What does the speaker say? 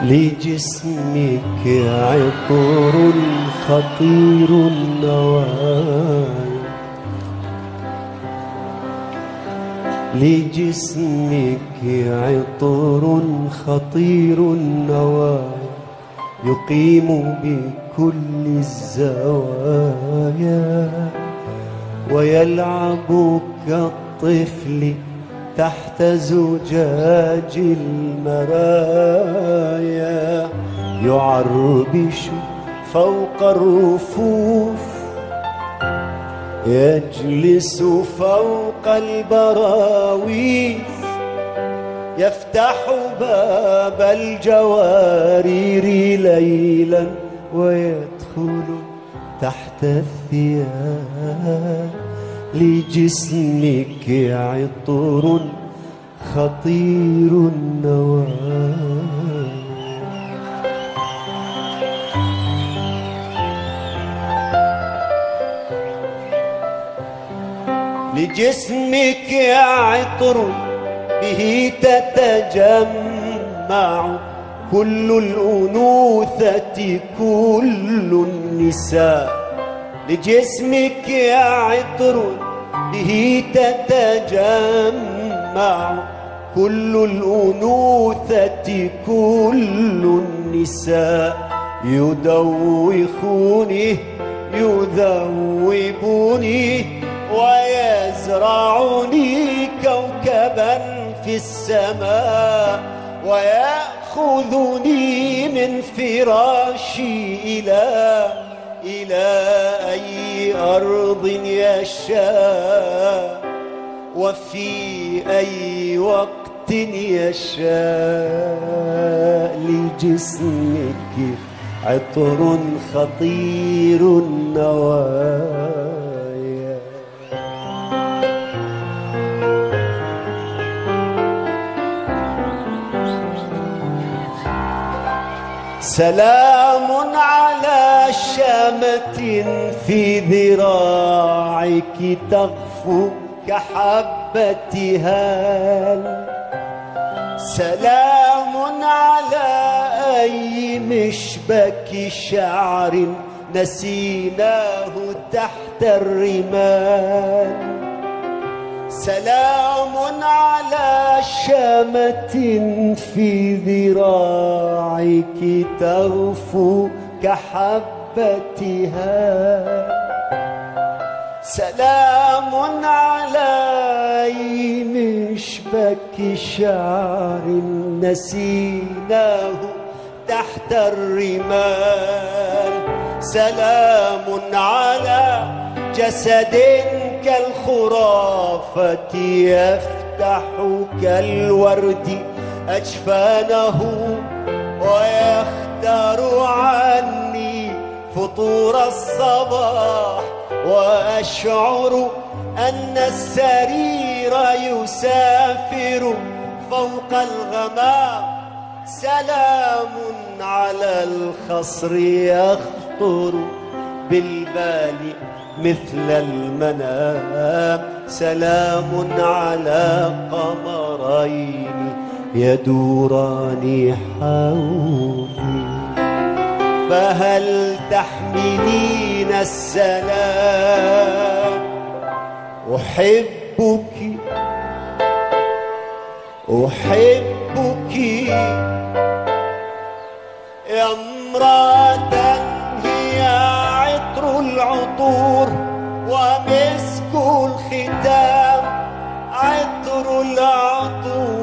لجسمك عطر خطير النوايا، لجسمك عطر خطير النوايا، يقيم بكل الزوايا، ويلعب كالطفل تحت زجاج المرايا، يعربش فوق الرفوف، يجلس فوق البراويز، يفتح باب الجوارير ليلا ويدخل تحت الثياب، لجسمك عطر خطير النوايا. لجسمك عطر به تتجمع كل الأنوثة كل النساء، لجسمك عطر به تتجمع كل الأنوثة كل النساء، يدوخوني يذوبوني ويزرعني كوكبا في السماء، ويأخذني من فراشي إلى أي أرض يشاء، وفي أي وقت يشاء، لجسمك عطر خطير النوايا. سلام على شامة في ذراعك تغفو كحبة هال، سلام على أي مشبك شعر نسيناه تحت الرمال، سلام على شامة في ذراعك تغفو كحبتها، سلام على أي مشبك شعر نسيناه تحت الرمال، سلام على جسد كالخرافة يفتح كالورد أجفانه، ويختار عني فطور الصباح، وأشعر أن السرير يسافر فوق الغمام، سلام على الخصر يخطر بالبال مثل المنام، سلام على قمرين يدوران حولي، فهل تحملين السلام؟ أحبك أحبك يا امرأة هي عطر العطور ومسك الختام، عطر العطور